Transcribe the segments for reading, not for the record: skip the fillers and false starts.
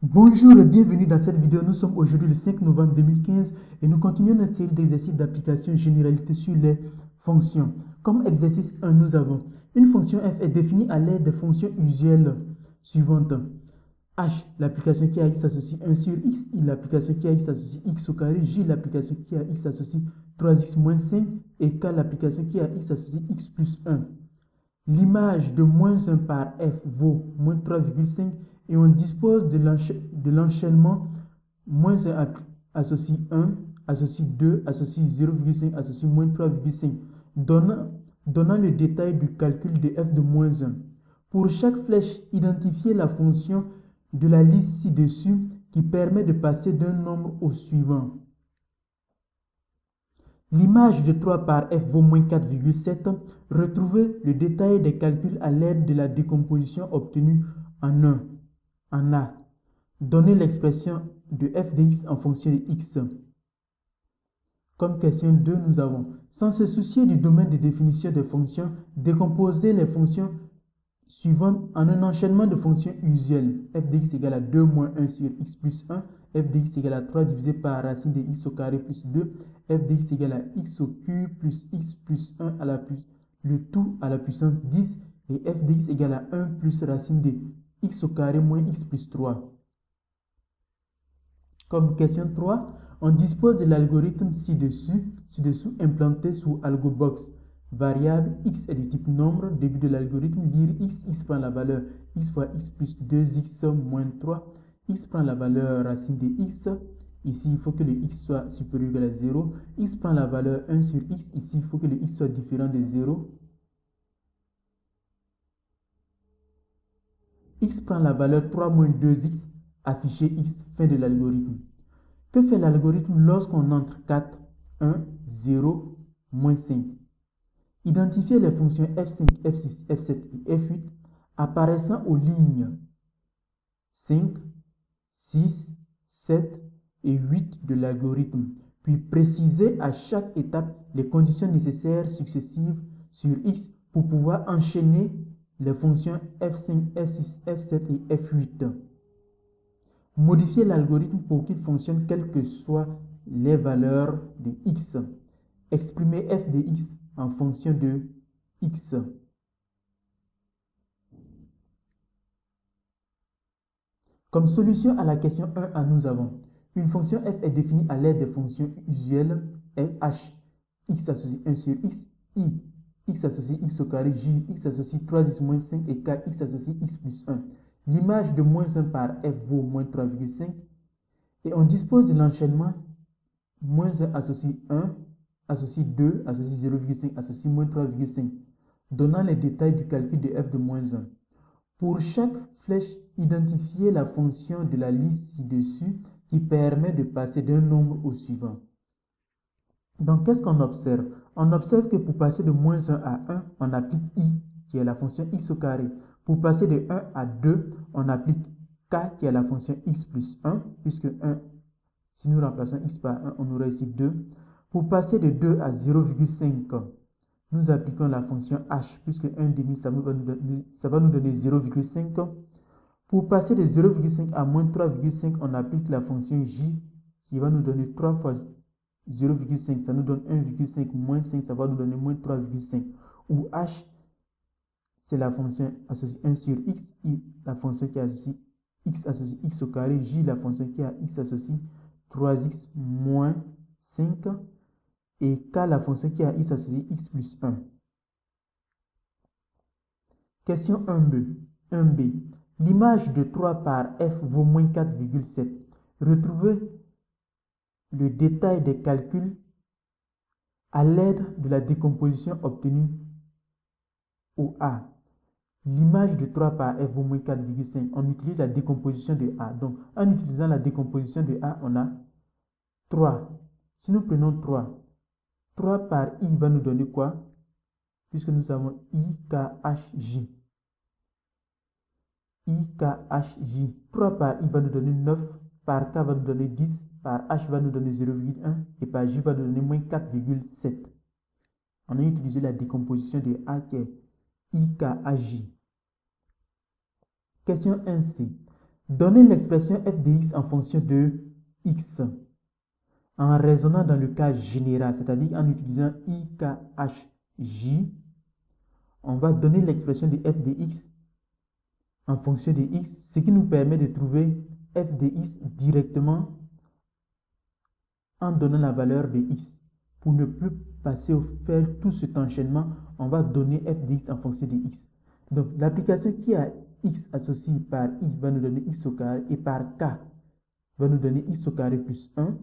Bonjour et bienvenue dans cette vidéo. Nous sommes aujourd'hui le 5 novembre 2015 et nous continuons notre série d'exercices d'application généralité sur les fonctions. Comme exercice 1, nous avons une fonction f est définie à l'aide des fonctions usuelles suivantes. H, l'application qui a x associe 1 sur x, I, l'application qui a x associe x au carré, J, l'application qui a x associe 3x moins 5 et K, l'application qui a x associe x plus 1. L'image de moins 1 par f vaut moins 3,5 et on dispose de l'enchaînement moins 1 associe 1, associe 2, associe 0,5, associe moins 3,5, donnant le détail du calcul de f de moins 1. Pour chaque flèche, identifiez la fonction de la liste ci-dessus qui permet de passer d'un nombre au suivant. L'image de 3 par f vaut moins 4,7. Retrouvez le détail des calculs à l'aide de la décomposition obtenue en A. Donnez l'expression de f de x en fonction de x. Comme question 2, nous avons, sans se soucier du domaine de définition des fonctions, décomposer les fonctions suivantes en un enchaînement de fonctions usuelles. F de x égale à 2 moins 1 sur x plus 1, f de x égale à 3 divisé par racine de x au carré plus 2, f de x égale à x au cube plus x plus 1 à la le tout à la puissance 10 et f de x égale à 1 plus racine de x au carré moins x plus 3. Comme question 3, on dispose de l'algorithme ci-dessous implanté sous AlgoBox. Variable x est du type nombre, début de l'algorithme, lire x prend la valeur x fois x plus 2x moins 3, x prend la valeur racine de x, ici il faut que le x soit supérieur ou égal à 0, x prend la valeur 1 sur x, ici il faut que le x soit différent de 0, x prend la valeur 3 moins 2x, afficher x, fin de l'algorithme. Que fait l'algorithme lorsqu'on entre 4, 1, 0, moins 5? Identifiez les fonctions f5, f6, f7 et f8 apparaissant aux lignes 5, 6, 7 et 8 de l'algorithme, puis précisez à chaque étape les conditions nécessaires successives sur x pour pouvoir enchaîner les fonctions f5, f6, f7 et f8. Modifiez l'algorithme pour qu'il fonctionne quelles que soient les valeurs de x. Exprimez f de x en fonction de x. Comme solution à la question 1A, nous avons une fonction f est définie à l'aide des fonctions usuelles h, x associe 1 sur x, i, x associe x au carré, j, x associe 3x moins 5 et k, x associe x plus 1. L'image de moins 1 par f vaut moins 3,5 et on dispose de l'enchaînement moins 1 associe 1, associe 2, associe 0,5, associe moins 3,5, donnant les détails du calcul de f de moins 1. Pour chaque flèche, identifiez la fonction de la liste ci-dessus qui permet de passer d'un nombre au suivant. Donc, qu'est-ce qu'on observe? On observe que pour passer de moins 1 à 1, on applique i, qui est la fonction x au carré. Pour passer de 1 à 2, on applique k, qui est la fonction x plus 1, puisque 1, si nous remplaçons x par 1, on aura ici 2. Pour passer de 2 à 0,5, nous appliquons la fonction h, puisque 1,5, ça va nous donner 0,5. Pour passer de 0,5 à moins 3,5, on applique la fonction j, qui va nous donner 3 fois 0,5, ça nous donne 1,5 moins 5, ça va nous donner moins 3,5. Ou h, c'est la fonction associée 1 sur x, i, la fonction qui associe x au carré, j, la fonction qui a x associe 3x moins 5, et k, la fonction qui a x associé x plus 1. Question 1b. 1b. L'image de 3 par f vaut moins 4,7. Retrouvez le détail des calculs à l'aide de la décomposition obtenue au A. L'image de 3 par f vaut moins 4,5. On utilise la décomposition de A. Donc, en utilisant la décomposition de A, on a 3. Si nous prenons 3, 3 par i va nous donner quoi? Puisque nous avons IKHJ. IKHJ. 3 par i va nous donner 9, par k va nous donner 10, par h va nous donner 0,1 et par j va nous donner moins 4,7. On a utilisé la décomposition de A qui est IKHJ. Question 1c. Donner l'expression f de x en fonction de x en raisonnant dans le cas général, c'est-à-dire en utilisant IKHJ, on va donner l'expression de f de x en fonction de x, ce qui nous permet de trouver f de x directement en donnant la valeur de x. Pour ne plus passer au faire tout cet enchaînement, on va donner f de x en fonction de x. Donc l'application qui a x associé par i va nous donner x au carré et par k va nous donner x au carré plus 1.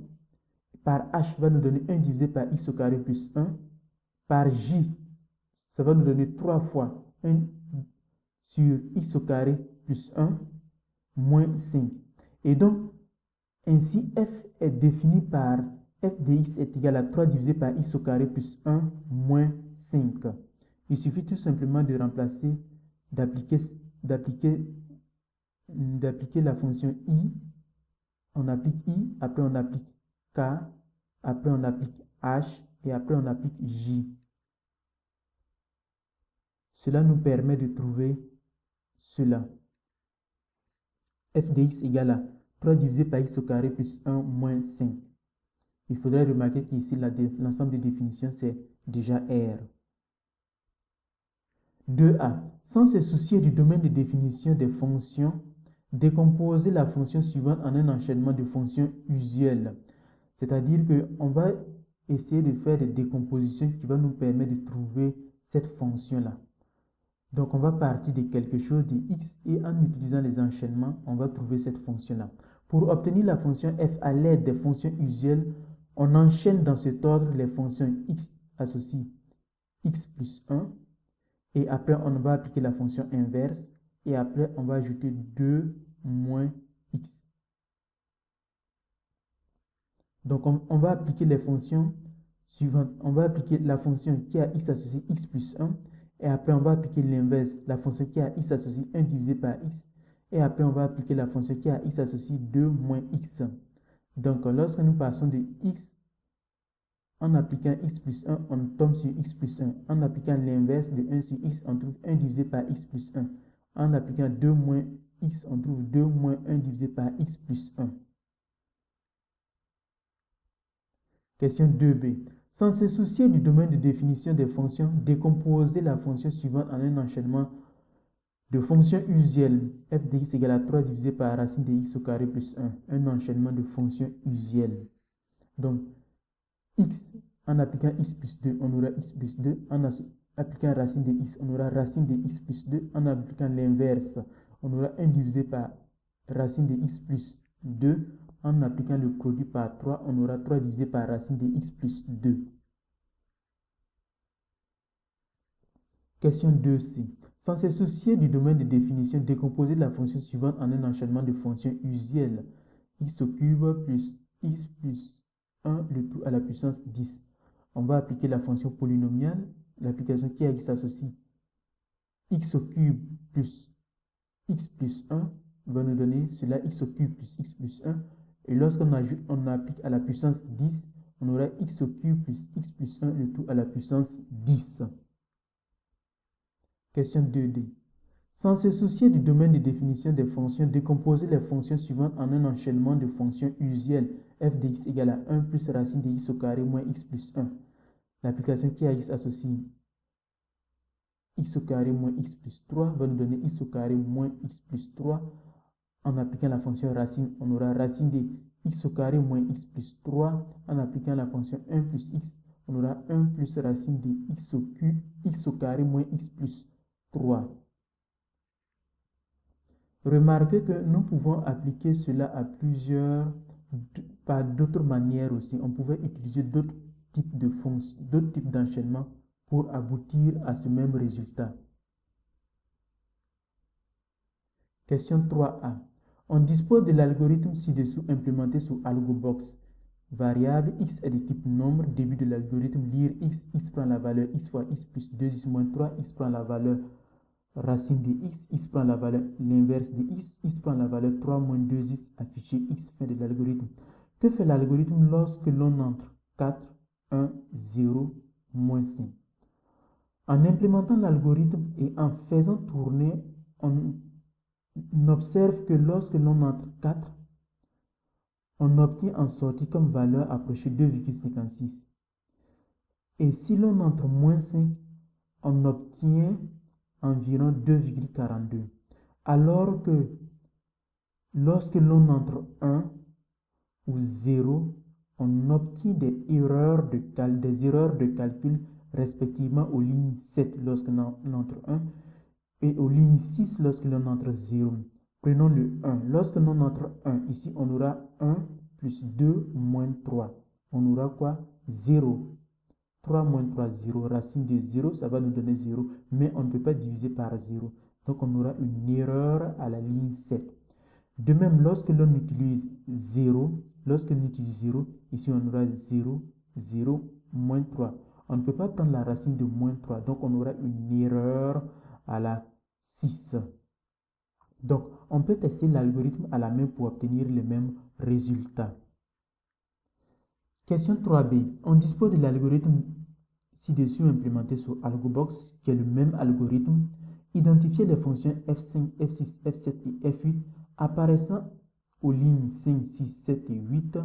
Par h va nous donner 1 divisé par x au carré plus 1. Par j, ça va nous donner 3 fois 1 sur x au carré plus 1 moins 5. Et donc, ainsi, f est défini par f de x est égal à 3 divisé par x au carré plus 1 moins 5. Il suffit tout simplement de remplacer, d'appliquer la fonction i. On applique i, après on applique k, après on applique h et après on applique j. Cela nous permet de trouver cela. F de x égale à 3 divisé par x au carré plus 1 moins 5. Il faudrait remarquer qu'ici, l'ensemble des définitions, c'est déjà R. 2a. Sans se soucier du domaine de définition des fonctions, décomposer la fonction suivante en un enchaînement de fonctions usuelles. C'est-à-dire qu'on va essayer de faire des décompositions qui vont nous permettre de trouver cette fonction-là. Donc, on va partir de quelque chose de x et en utilisant les enchaînements, on va trouver cette fonction-là. Pour obtenir la fonction f à l'aide des fonctions usuelles, on enchaîne dans cet ordre les fonctions x associées x plus 1 et après on va appliquer la fonction inverse et après on va ajouter 2 moins x. Donc, on va appliquer les fonctions suivantes. On va appliquer la fonction qui a x associé x plus 1. Et après, on va appliquer l'inverse, la fonction qui a x associé 1 divisé par x. Et après, on va appliquer la fonction qui a x associé 2 moins x. Donc, lorsque nous passons de x, en appliquant x plus 1, on tombe sur x plus 1. En appliquant l'inverse de 1 sur x, on trouve 1 divisé par x plus 1. En appliquant 2 moins x, on trouve 2 moins 1 divisé par x plus 1. Question 2b. Sans se soucier du domaine de définition des fonctions, décomposer la fonction suivante en un enchaînement de fonctions usuelles. F de x égale à 3 divisé par racine de x au carré plus 1. Un enchaînement de fonctions usuelles. Donc, x, en appliquant x plus 2, on aura x plus 2. En appliquant racine de x, on aura racine de x plus 2. En appliquant l'inverse, on aura 1 divisé par racine de x plus 2. En appliquant le produit par 3, on aura 3 divisé par racine de x plus 2. Question 2c. Sans se soucier du domaine de définition, décomposer la fonction suivante en un enchaînement de fonctions usuelles. X au cube plus x plus 1, le tout à la puissance 10. On va appliquer la fonction polynomiale, l'application qui a x associe x au cube plus x plus 1 va nous donner cela x au cube plus x plus 1. Et lorsqu'on applique à la puissance 10, on aura x au cube plus x plus 1, le tout à la puissance 10. Question 2d. Sans se soucier du domaine de définition des fonctions, décomposer les fonctions suivantes en un enchaînement de fonctions usuelles. F de x égale à 1 plus racine de x au carré moins x plus 1. L'application qui a x associée x au carré moins x plus 3 va nous donner x au carré moins x plus 3. En appliquant la fonction racine, on aura racine de x au carré moins x plus 3. En appliquant la fonction 1 plus x, on aura 1 plus racine de x au cube, x au carré moins x plus 3. Remarquez que nous pouvons appliquer cela à par d'autres manières aussi. On pouvait utiliser d'autres types de fonctions, d'autres types d'enchaînements pour aboutir à ce même résultat. Question 3a. On dispose de l'algorithme ci-dessous implémenté sous AlgoBox. Variable x est de type nombre. Début de l'algorithme lire x. X prend la valeur x fois x plus 2x moins 3. X prend la valeur racine de x. X prend la valeur l'inverse de x. X prend la valeur 3 moins 2x. Affiché x. Fin de l'algorithme. Que fait l'algorithme lorsque l'on entre 4, 1, 0, moins 5? En implémentant l'algorithme et en faisant tourner, on observe que lorsque l'on entre 4, on obtient en sortie comme valeur approchée 2,56. Et si l'on entre moins 5, on obtient environ 2,42. Alors que lorsque l'on entre 1 ou 0, on obtient des erreurs de calcul respectivement aux lignes 7 lorsque l'on entre 1 et aux lignes 6 lorsque l'on entre 0. Prenons le 1. Lorsque l'on entre 1, ici on aura 1 plus 2 moins 3. On aura quoi? 0. 3 moins 3, 0. Racine de 0, ça va nous donner 0, mais on ne peut pas diviser par 0. Donc on aura une erreur à la ligne 7. De même, lorsque l'on utilise 0, ici on aura 0, 0, moins 3. On ne peut pas prendre la racine de moins 3, donc on aura une erreur à la 6. Donc, on peut tester l'algorithme à la main pour obtenir les mêmes résultats. Question 3b. On dispose de l'algorithme ci-dessus implémenté sur AlgoBox, qui est le même algorithme. Identifier les fonctions F5, F6, F7 et F8 apparaissant aux lignes 5, 6, 7 et 8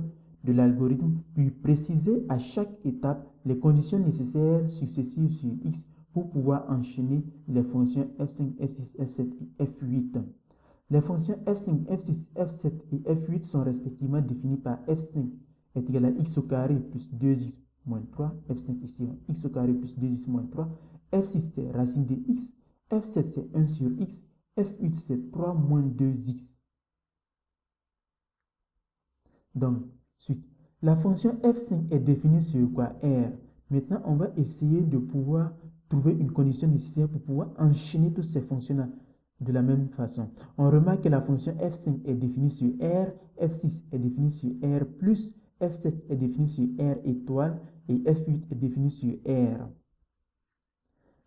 de l'algorithme, puis préciser à chaque étape les conditions nécessaires successives sur X pour pouvoir enchaîner les fonctions F5, F6, F7 et F8. Les fonctions F5, F6, F7 et F8 sont respectivement définies par F5 est égal à x au carré plus 2x moins 3, F5 ici, x au carré plus 2x moins 3, F6 c'est racine de x, F7 c'est 1 sur x, F8 c'est 3 moins 2x. Donc, suite. La fonction F5 est définie sur quoi? R. Maintenant, on va essayer de pouvoir trouver une condition nécessaire pour pouvoir enchaîner toutes ces fonctions-là de la même façon. On remarque que la fonction F5 est définie sur R, F6 est définie sur R+, F7 est définie sur R étoile et F8 est définie sur R.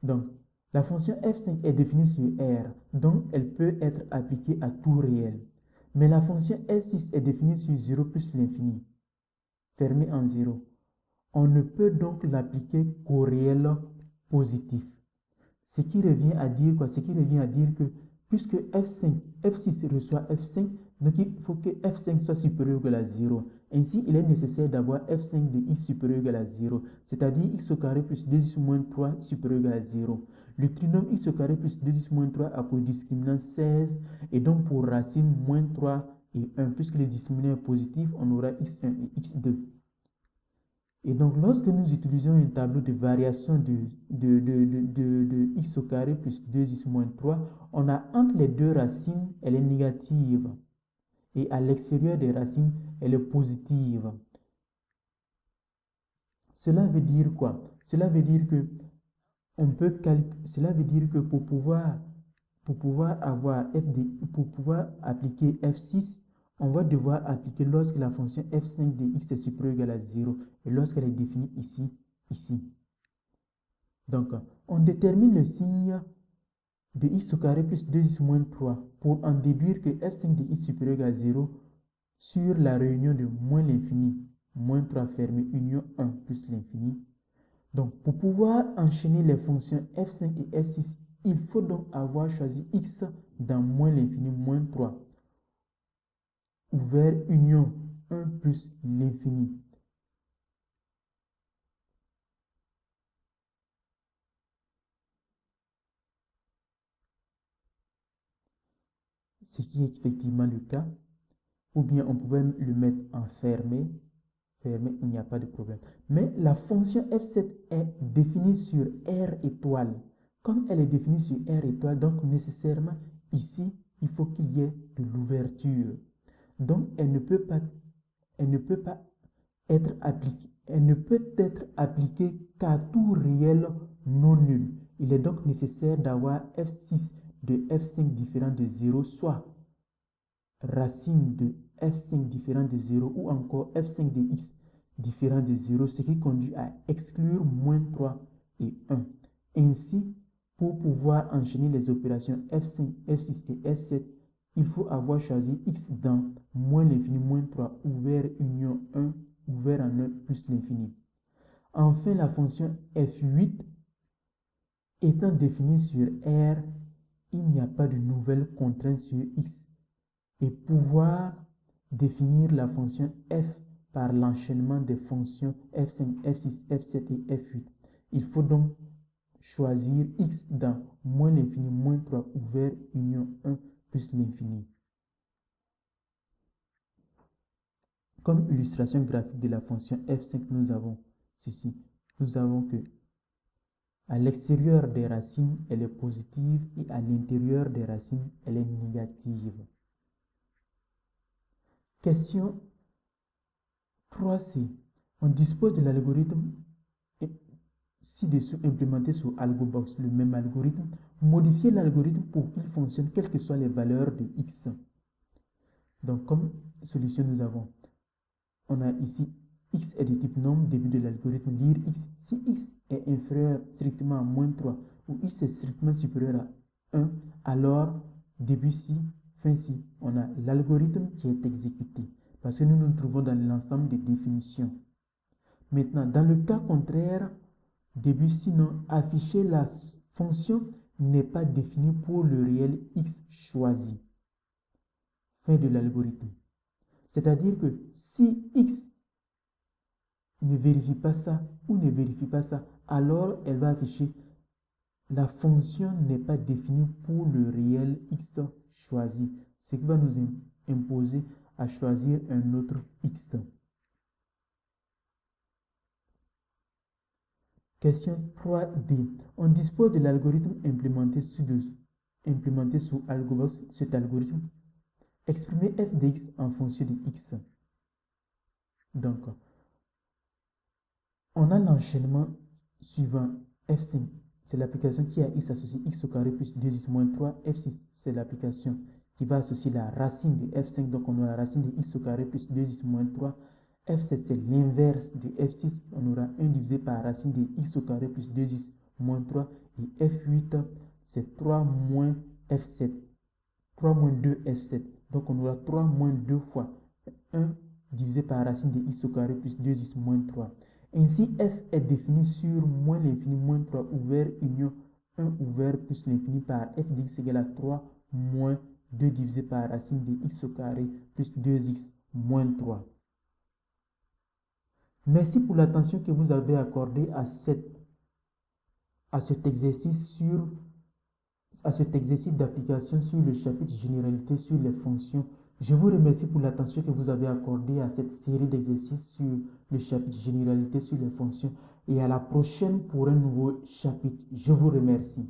Donc, la fonction F5 est définie sur R, donc elle peut être appliquée à tout réel. Mais la fonction F6 est définie sur 0 plus l'infini, fermée en 0. On ne peut donc l'appliquer qu'au réel positif. Ce qui revient à dire quoi? Ce qui revient à dire que puisque F6 reçoit F5, donc il faut que F5 soit supérieur ou égal à 0. Ainsi, il est nécessaire d'avoir F5 de x supérieur ou égal à 0, c'est-à-dire x au carré plus 2x moins 3 supérieur ou égal à 0. Le trinôme x au carré plus 2x moins 3 a pour discriminant 16 et donc pour racine moins 3 et 1. Puisque le discriminant est positif, on aura x1 et x2. Et donc, lorsque nous utilisons un tableau de variation de x au carré plus 2x moins 3, on a entre les deux racines, elle est négative. Et à l'extérieur des racines, elle est positive. Cela veut dire quoi? Cela veut dire que pour pouvoir avoir pour pouvoir appliquer F6, on va devoir appliquer lorsque la fonction F5 de x est supérieure ou égale à 0 et lorsqu'elle est définie ici. Donc, on détermine le signe de x au carré plus 2x moins 3 pour en déduire que F5 de x supérieur ou égal à 0 sur la réunion de moins l'infini, moins 3 fermé, union 1 plus l'infini. Donc, pour pouvoir enchaîner les fonctions F5 et F6, il faut donc avoir choisi x dans moins l'infini, moins 3, ouvert union 1 plus l'infini. Ce qui est effectivement le cas. Ou bien on pouvait le mettre en fermé. Fermé, il n'y a pas de problème. Mais la fonction F7 est définie sur R étoile. Comme elle est définie sur R étoile, donc nécessairement ici, il faut qu'il y ait de l'ouverture. Donc elle ne peut pas être appliquée. Elle ne peut être appliquée qu'à tout réel non nul. Il est donc nécessaire d'avoir F6 de F5 différent de 0, soit racine de F5 différent de 0 ou encore F5 de x différent de 0, ce qui conduit à exclure moins 3 et 1. Ainsi, pour pouvoir enchaîner les opérations F5, F6 et F7, il faut avoir choisi x dans moins l'infini, moins 3, ouvert union 1, ouvert en 1 plus l'infini. Enfin, la fonction F8 étant définie sur R il n'y a pas de nouvelle contrainte sur x et pouvoir définir la fonction f par l'enchaînement des fonctions f5, f6, f7 et f8. Il faut donc choisir x dans moins l'infini, moins 3 ouvert, union 1 plus l'infini. Comme illustration graphique de la fonction f5, nous avons ceci. Nous avons que à l'extérieur des racines, elle est positive et à l'intérieur des racines, elle est négative. Question 3c. On dispose de l'algorithme ci-dessous implémenté sur AlgoBox, le même algorithme. Modifier l'algorithme pour qu'il fonctionne quelles que soient les valeurs de x. Donc, comme solution, nous avons, on a ici x est de type nombre, début de l'algorithme, lire x. Si x est inférieur strictement à moins 3 ou x est strictement supérieur à 1, alors début ci, fin ci, on a l'algorithme qui est exécuté parce que nous nous trouvons dans l'ensemble des définitions. Maintenant, dans le cas contraire, début sinon, afficher la fonction n'est pas définie pour le réel x choisi. Fin de l'algorithme. C'est-à-dire que si x ne vérifie pas ça ou ne vérifie pas ça, alors elle va afficher la fonction n'est pas définie pour le réel x choisi, ce qui va nous imposer à choisir un autre x. Question 3D. On dispose de l'algorithme implémenté sous AlgoBox. Cet algorithme exprimer f de x en fonction de x. Donc, on a l'enchaînement suivant f5. C'est l'application qui a x associé x au carré plus 2x moins 3. f6, c'est l'application qui va associer la racine de f5. Donc, on a la racine de x au carré plus 2x moins 3. f7, c'est l'inverse de f6. On aura 1 divisé par racine de x au carré plus 2x moins 3. Et f8, c'est 3 moins f7. 3 moins 2 f7. Donc, on aura 3 moins 2 fois 1 divisé par racine de x au carré plus 2x moins 3. Ainsi, f est défini sur moins l'infini moins 3 ouvert union 1 ouvert plus l'infini par f de x égale à 3 moins 2 divisé par racine de x au carré plus 2x moins 3. Merci pour l'attention que vous avez accordée à cet exercice d'application sur le chapitre généralité sur les fonctions. Je vous remercie pour l'attention que vous avez accordée à cette série d'exercices sur le chapitre généralité sur les fonctions et à la prochaine pour un nouveau chapitre. Je vous remercie.